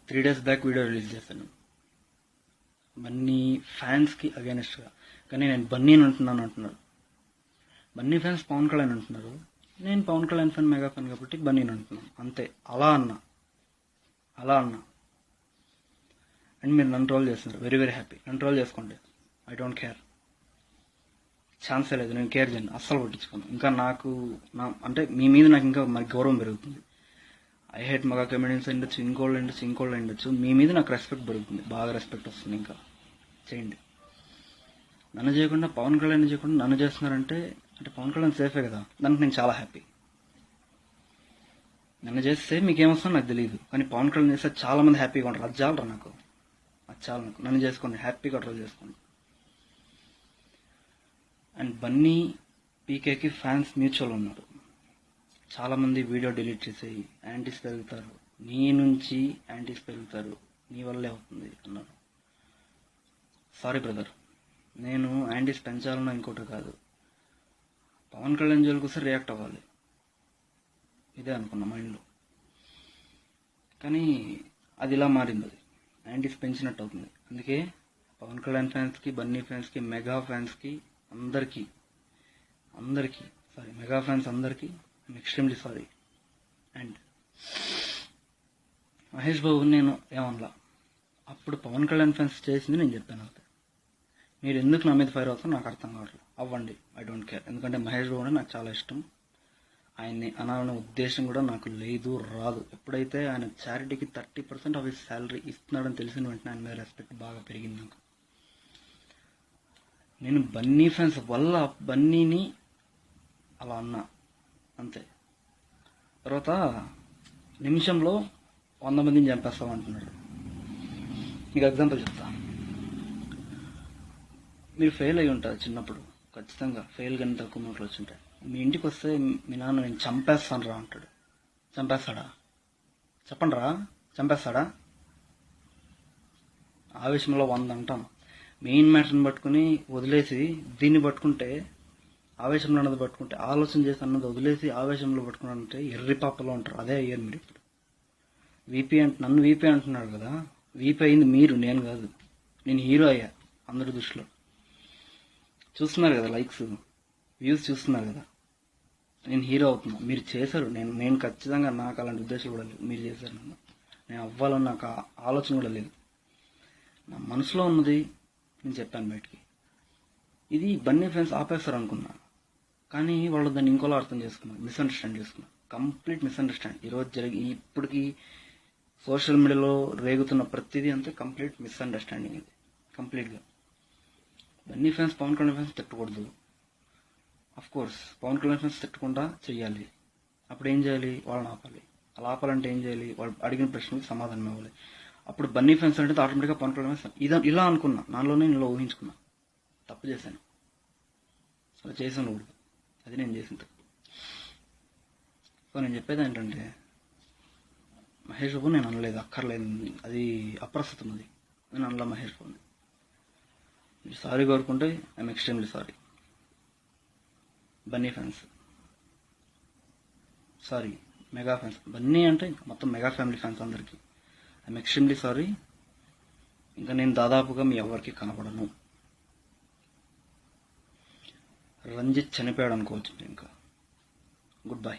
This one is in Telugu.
3 days బ్యాక్ వీడియో రిలీజ్ చేశాను బన్నీ ఫ్యాన్స్కి అగైనెస్ట్గా. కానీ నేను బన్నీ అని అంటున్నారు. బన్నీ ఫ్యాన్స్ పవన్ కళ్యాణ్ అంటున్నారు. నేను Pawan Kalyan fan, mega fan కాబట్టి బన్నీని అంటున్నాను అంతే. అలా అన్నా అండ్ మీరు నన్ను ట్రోల్ చేస్తున్నారు. Very very happy. నన్ను ట్రోల్ చేసుకోండి. I don't care. ఛాన్సే లేదు. నేను కేర్ చేయను, అస్సలు పట్టించుకోను. ఇంకా నాకు అంటే మీ మీద నాకు ఇంకా మరి గౌరవం పెరుగుతుంది. ఐ హేట్ మెగా కమెడియన్స్ అయ్యొచ్చు, ఇంకోళ్ళు అయ్యొచ్చు. మీ మీద నాకు రెస్పెక్ట్ పెరుగుతుంది, బాగా రెస్పెక్ట్ వస్తుంది. ఇంకా చేయండి. నన్ను చేయకుండా పవన్ కళ్యాణ్ చేయకుండా నన్ను చేస్తున్నారంటే అంటే పవన్ కళ్యాణ్ సేఫే కదా, దానికి నేను చాలా హ్యాపీ. నన్ను చేస్తే మీకేమొస్తుందో నాకు తెలియదు, కానీ పవన్ కళ్యాణ్ చేస్తే చాలా మంది హ్యాపీగా ఉంటారు. అది చాలరా నాకు, నన్ను చేసుకోండి, హ్యాపీగా ట్రోల్ చేసుకోండి. అండ్ బన్నీ పీకేకి ఫ్యాన్స్ మ్యూచువల్ ఉన్నారు. చాలామంది వీడియో డిలీట్ చేసేయి, యాంటీస్ పెరుగుతారు, నీ నుంచి యాంటీస్ పెరుగుతారు, నీ వల్లే అవుతుంది అన్నారు. సారీ బ్రదర్, నేను యాంటీస్ పెంచాలన్నా ఇంకోటి కాదు. పవన్ కళ్యాణ్ జోలికి వస్తే రియాక్ట్ అవ్వాలి, ఇదే అనుకున్నా మైండ్లో. కానీ అది ఇలా మారింది, అది యాంటీస్ పెంచినట్టు అవుతుంది. అందుకే పవన్ కళ్యాణ్ ఫ్యాన్స్కి, బన్నీ ఫ్యాన్స్కి, మెగా ఫ్యాన్స్కి అందరికీ సారీ, మెగా ఫ్యాన్స్ అందరికీ I'm extremely sorry. And Mahesh Babu నేను ఏమనలా, అప్పుడు పవన్ కళ్యాణ్ ఫ్యాన్స్ చేసింది నేను చెప్పాను అంతే. మీరు ఎందుకు నా మీద ఫైర్ అవుతారో నాకు అర్థం కావట్లేదు. అవ్వండి, ఐ డోంట్ కేర్. ఎందుకంటే మహేష్ బాబు అంటే నాకు చాలా ఇష్టం. ఆయన్ని అనాలనే ఉద్దేశం కూడా నాకు లేదు, రాదు. ఎప్పుడైతే ఆయన చారిటీకి 30% ఆఫ్ హిస్ శాలరీ ఇస్తున్నాడని తెలిసిన వెంటనే ఆయన మీద రెస్పెక్ట్ బాగా పెరిగింది నాకు. నేను బన్నీ ఫ్యాన్స్ వల్ల బన్నీని అలా అన్నా అంతే. తర్వాత నిమిషంలో 100 మందిని చంపేస్తాం అంటున్నాడు. మీకు ఎగ్జాంపుల్ చెప్తా. మీరు ఫెయిల్ అయి ఉంటారు చిన్నప్పుడు, ఖచ్చితంగా ఫెయిల్ కానీ తక్కువ మార్కులు వచ్చుంటాయి. మీ ఇంటికి వస్తే మీ నాన్న నేను చంపేస్తాను రా అంటాడు. చంపేస్తాడా? చెప్పండి రా, చంపేస్తాడా? ఆవేశంలో 100 అంటాం. మెయిన్ మ్యాటర్ని పట్టుకుని వదిలేసి దీన్ని పట్టుకుంటే, ఆవేశంలో అన్నది పట్టుకుంటే, ఆలోచన చేసి అన్నది వదిలేసి ఆవేశంలో పట్టుకున్నారంటే ఎర్రి పాపలో ఉంటారు. అదే అయ్యారు మీరు ఇప్పుడు. నన్ను వీపీ అంటున్నాడు కదా, వీపీ అయింది మీరు, నేను కాదు. నేను హీరో అయ్యా అందరి దృష్టిలో. చూస్తున్నారు కదా, లైక్స్ వ్యూస్ చూస్తున్నారు కదా, నేను హీరో అవుతున్నా. మీరు చేశారు, నేను ఖచ్చితంగా నాకు అలాంటి ఉద్దేశాలు కూడా లేదు. మీరు చేశారు, నేను అవ్వాలని నాకు ఆలోచన కూడా లేదు. నా మనసులో ఉన్నది నేను చెప్పాను బయటికి. ఇది బన్నీ ఫ్యాన్స్ ఆపేస్తారు అనుకున్నా, కానీ వాళ్ళు దాన్ని ఇంకోలా అర్థం చేసుకున్నారు, మిస్అండర్స్టాండ్ చేసుకున్నారు. Complete misunderstand. ఈరోజు ఇప్పటికీ సోషల్ మీడియాలో రేగుతున్న ప్రతిదీ అంతే కంప్లీట్ మిస్అండర్స్టాండింగ్. ఇది కంప్లీట్గా. బన్నీ ఫ్యాన్స్ పవన్ కళ్యాణ్ ఫ్యాన్స్ తిట్టకూడదు. Of course Pawan Kalyan fans తిట్టకుండా చెయ్యాలి. అప్పుడు ఏం చేయాలి? వాళ్ళని ఆపాలి. అలా ఆపాలంటే ఏం చేయాలి? వాళ్ళు అడిగిన ప్రశ్నలకు సమాధానం ఇవ్వాలి. అప్పుడు బన్నీ ఫ్యాన్స్ అంటే ఆటోమేటిక్గా పవన్ కళ్యాణ్ ఫ్యాన్స్ ఇలా అనుకున్నా, నాలోనే ఇలా ఊహించుకున్నా. తప్పు చేశాను, అలా చేశాను కూడా. అది నేను చేసిన తప్పు. సో నేను చెప్పేది ఏంటంటే, మహేష్ బాబు నేను అనలేదు, అక్కర్లేదు, అది అప్రస్తుతం. అది నేను అనలా మహేష్ బాబుని. మీరు సారీ కోరుకుంటే I'm extremely sorry. Bunny fans sorry, mega fans, Bunny అంటే మొత్తం మెగా ఫ్యామిలీ ఫ్యాన్స్ అందరికీ ఐఎమ్ ఎక్స్ట్రీమ్లీ సారీ. ఇంకా నేను దాదాపుగా మీ ఎవరికి కనపడను. రంజిత్ చనిపోయాడు అనుకోవచ్చు. ఇంకా గుడ్ బై.